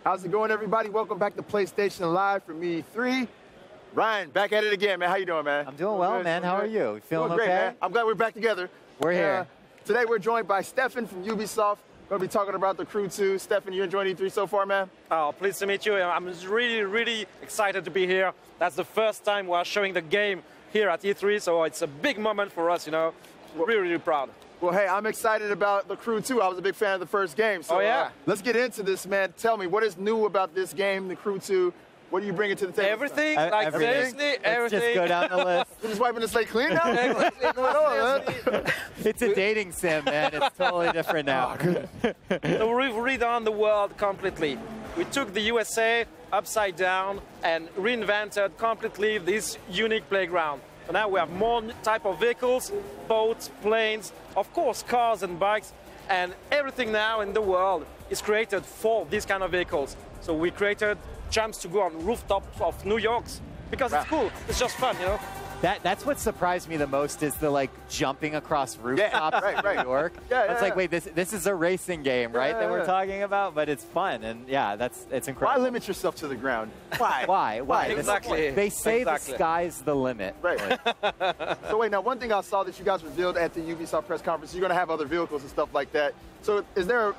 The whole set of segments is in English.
How's it going, everybody? Welcome back to PlayStation Live from E3. Ryan, back at it again, man. How you doing, man? I'm doing well, man. How are you? Feeling doing great, okay? Man. I'm glad we're back together. We're here. Today we're joined by Stefan from Ubisoft. We're going to be talking about The Crew 2. Stefan, you enjoying E3 so far, man? Oh, pleased to meet you. I'm really excited to be here. That's the first time we're showing the game here at E3, so it's a big moment for us, you know. Really proud. Well, hey, I'm excited about The Crew 2. I was a big fan of the first game. So, let's get into this, man. Tell me, what is new about this game, The Crew 2? What are you bringing to the table? Everything, like seriously, everything. Let's just go down the list. You're just wiping the slate clean now? It's a dating sim, man. It's totally different now. So we've redone the world completely. We took the USA upside down and reinvented completely this unique playground. So now we have more type of vehicles, boats, planes, of course cars and bikes, and everything now in the world is created for these kind of vehicles. So we created jumps to go on rooftops of New York's because it's cool. It's just fun, you know. That's what surprised me the most is the jumping across rooftops in New York. It's like, wait, this is a racing game, right? That we're talking about, but it's fun, and it's incredible. Why limit yourself to the ground? Why? Exactly. They say the sky's the limit. Right. So wait, now one thing I saw that you guys revealed at the Ubisoft press conference, you're going to have other vehicles and stuff like that. So is there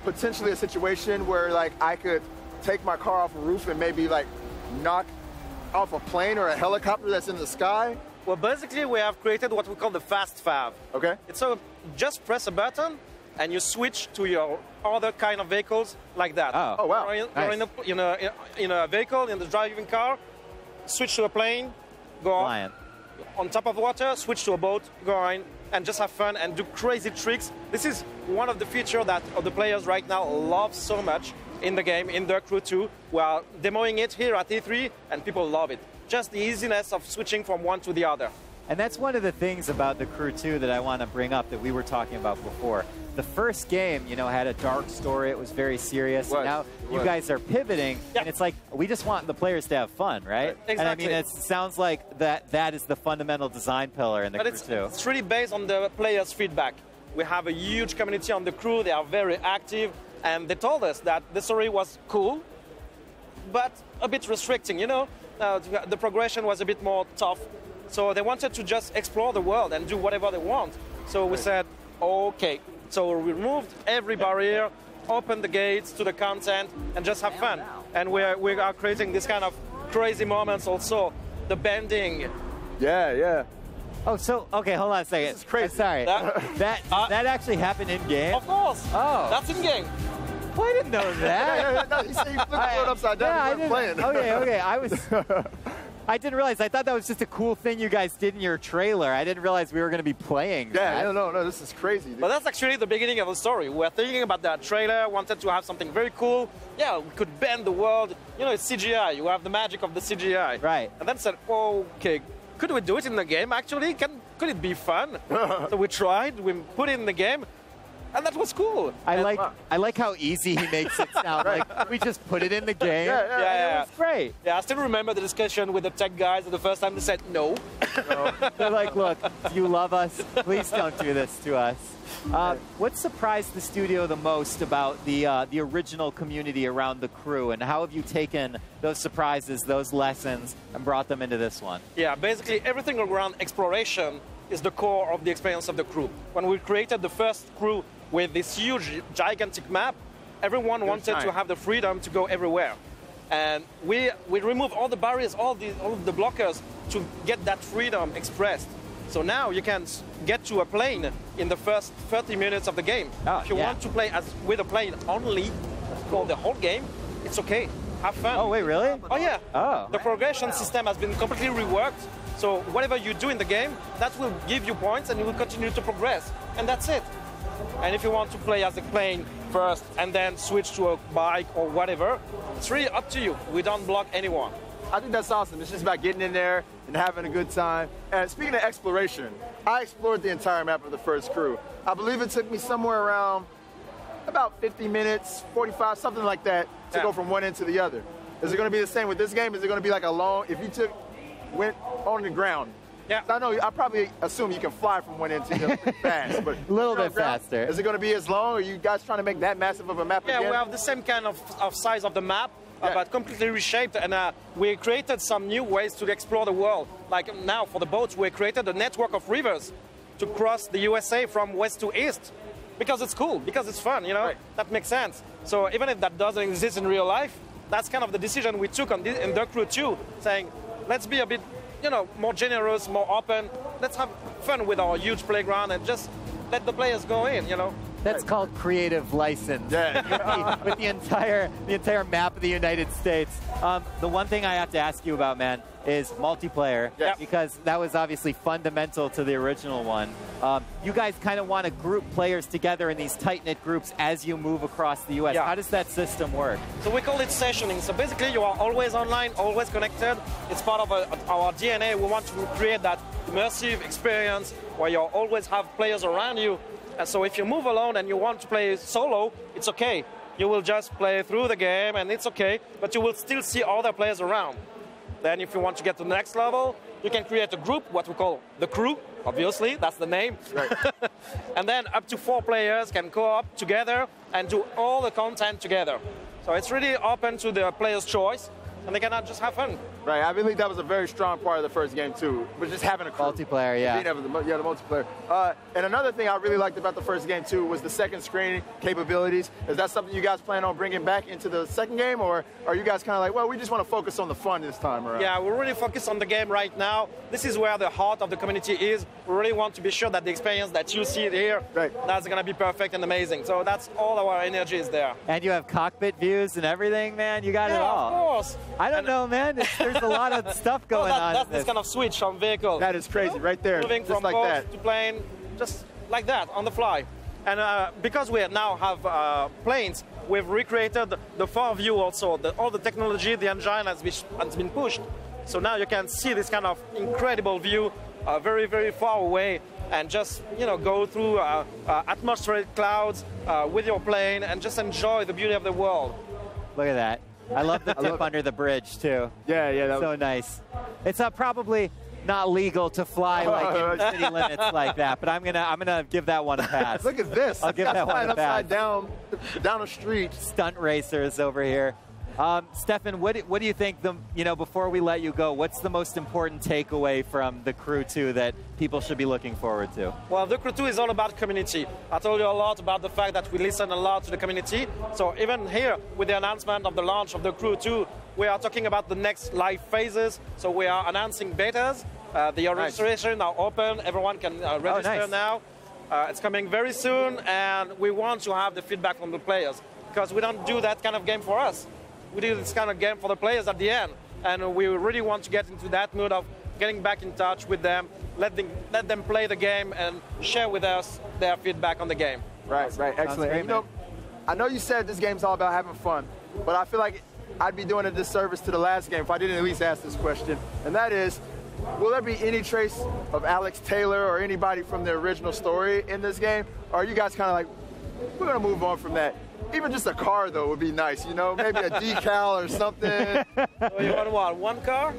potentially a situation where I could take my car off a roof and maybe knock off a plane or a helicopter that's in the sky? Well, basically we have created what we call the fast fav. Okay. It's so just press a button and you switch to your other kind of vehicles like that. Oh wow. You're in a vehicle, in the driving car, switch to a plane, go on top of water, switch to a boat, go on, and just have fun and do crazy tricks. This is one of the features that the players right now love so much in the game, in The Crew 2. We are demoing it here at E3, and people love it. Just the easiness of switching from one to the other. And that's one of the things about The Crew 2 that I want to bring up that we were talking about before. The first game, had a dark story. It was very serious. And now you guys are pivoting, and it's like, we just want the players to have fun, right? Exactly. And I mean, it sounds like that is the fundamental design pillar in The Crew 2. It's really based on the players' feedback. We have a huge community on The Crew. They are very active. And they told us that the story was cool, but a bit restricting, the progression was a bit more tough. So they wanted to just explore the world and do whatever they want. So we said, okay. So we removed every barrier, opened the gates to the content, and just have fun. And we are creating this kind of crazy moments also. The bending. Yeah. Oh, so, okay, hold on a second. This is crazy. Sorry. That actually happened in-game? Of course. Oh. That's in-game. Well, I didn't know that. No, he said he flipped the world upside down and playing. Okay. I didn't realize. I thought that was just a cool thing you guys did in your trailer. I didn't realize we were going to be playing that. Yeah, no, this is crazy. Dude. But that's actually the beginning of the story. We were thinking about that trailer, wanted to have something very cool. Yeah, we could bend the world. It's CGI. You have the magic of the CGI. Right. And then said, okay, could we do it in the game, actually? Could it be fun? So we tried, we put it in the game, and that was cool. I like how easy he makes it sound. Like, we just put it in the game. Yeah. It was great. Yeah, I still remember the discussion with the tech guys the first time they said no. They're like, look, if you love us, please don't do this to us. What surprised the studio the most about the original community around The Crew, and how have you taken those surprises, those lessons, and brought them into this one? Yeah, basically everything around exploration is the core of the experience of The Crew. When we created the first Crew with this huge, gigantic map, everyone wanted to have the freedom to go everywhere. And we remove all the barriers, all of the blockers to get that freedom expressed. So now you can get to a plane in the first 30 minutes of the game. If you want to play with a plane only for the whole game, it's okay. Have fun. Oh, wait, really? Oh, yeah. Oh. The progression system has been completely reworked. So whatever you do in the game, that will give you points and you will continue to progress. And that's it. And if you want to play as a plane first and then switch to a bike or whatever, it's really up to you. We don't block anyone. I think that's awesome. It's just about getting in there and having a good time. And speaking of exploration, I explored the entire map of the first Crew. I believe it took me somewhere around about 50 minutes, 45, something like that, to go from one end to the other. Is it going to be the same with this game? Is it going to be like a long, if you went on the ground Yeah. So I probably assume you can fly from one end to the other pretty fast, but A little bit faster. Is it going to be as long? Or are you guys trying to make that massive of a map Yeah, again? we have the same kind of size of the map, but completely reshaped, and we created some new ways to explore the world. Like now, for the boats, we created a network of rivers to cross the USA from west to east, because it's cool, because it's fun, you know? Right. That makes sense. So even if that doesn't exist in real life, that's kind of the decision we took in The Crew 2, saying, let's be a bit, you know, more generous, more open. Let's have fun with our huge playground and just let the players go in, you know? That's called creative license. Yeah. With the entire map of the United States. The one thing I have to ask you about, man, is multiplayer, because that was obviously fundamental to the original one. You guys kind of want to group players together in these tight-knit groups as you move across the US. Yeah. How does that system work? So we call it sessioning. So basically you are always online, always connected. It's part of our DNA. We want to create that immersive experience where you always have players around you. And so if you move alone and you want to play solo, it's okay. You will just play through the game and it's okay, but you will still see other players around. Then if you want to get to the next level, you can create a group, what we call the crew, obviously, that's the name. Right. And then up to 4 players can co-op together and do all the content together. So it's really open to the player's choice, and they cannot just have fun. Right, I believe that was a very strong part of the first game too, was just having a crew. Multiplayer, yeah. The multiplayer. And another thing I really liked about the first game too was the second screen capabilities. Is that something you guys plan on bringing back into the second game, or are you guys kind of like, well, we just want to focus on the fun this time around? Yeah, we're really focused on the game right now. This is where the heart of the community is. We really want to be sure that the experience that you see here, that's going to be perfect and amazing. So that's all our energy is there. And you have cockpit views and everything, man. You got it all. Of course. I don't know, man. There's a lot of stuff going on. That's this kind of switch from vehicle. That is crazy, right there. Moving just from like boat that. to plane, just like that, on the fly. And because we now have planes, we've recreated the far view also. All the technology, the engine has been pushed. So now you can see this kind of incredible view very, very far away, and just, you know, go through atmospheric clouds with your plane and just enjoy the beauty of the world. Look at that. I love the tip under the bridge, too. Yeah, that so nice. It's probably not legal to fly like in city limits like that, but I'm gonna give that one a pass. Look at this. I'll give that one a pass. Upside down a street. Stunt racers over here. Stefan, what do you think, before we let you go, what's the most important takeaway from The Crew 2 that people should be looking forward to? Well, The Crew 2 is all about community. I told you a lot about the fact that we listen a lot to the community. So even here, with the announcement of the launch of The Crew 2, we are talking about the next live phases. So we are announcing betas. The registration are open. Everyone can register now. It's coming very soon, and we want to have the feedback from the players, because we don't do that kind of game for us. We do this kind of game for the players at the end, and we really want to get into that mood of getting back in touch with them, let them play the game and share with us their feedback on the game. Right, excellent. Great, and, I know you said this game's all about having fun, but I feel like I'd be doing a disservice to the last game if I didn't at least ask this question, and that is, will there be any trace of Alex Taylor or anybody from the original story in this game? Or are you guys kind of like, we're going to move on from that? Even just a car, though, would be nice, you know? Maybe a decal or something. So you want what? One car?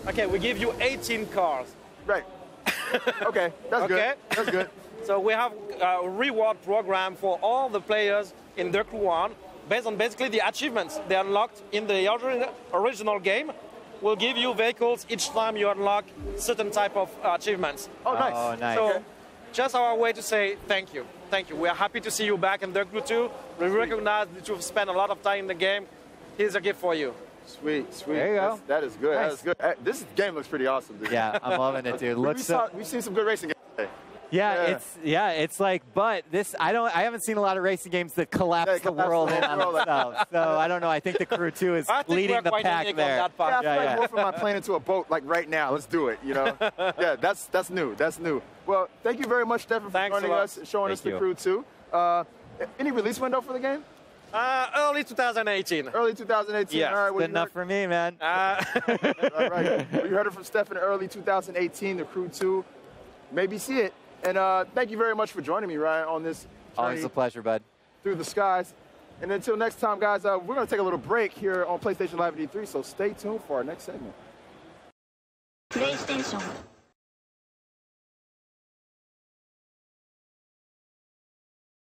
Okay, we give you 18 cars. Right. Okay, that's good. That's good. So we have a reward program for all the players in The Crew 1, based on basically the achievements they unlocked in the original game. We'll give you vehicles each time you unlock certain type of achievements. Oh, nice. Oh, nice. So just our way to say thank you. Thank you. We are happy to see you back in The Crew 2. We recognize that you've spent a lot of time in the game. Here's a gift for you. Sweet. There you go. That is good. Nice. That is good. This game looks pretty awesome, dude. Yeah, I'm loving it, dude. We've seen some good racing games today. It's like, but this, I haven't seen a lot of racing games that collapse the world in on themselves. So I don't know. I think The Crew 2 is leading the pack there. I feel like more from my plane into a boat, like right now. Let's do it, you know? Yeah, that's new. That's new. Well, thank you very much, Stefan, for joining us, showing us The Crew 2. Any release window for the game? Early 2018. Early 2018. Yes. All right, Good enough for me, man. All right. We heard it from Stefan, early 2018, The Crew 2. Maybe see it. And thank you very much for joining me, Ryan, on this journey. Always a pleasure, bud. Through the skies. And until next time, guys, we're going to take a little break here on PlayStation Live at E3, so stay tuned for our next segment. PlayStation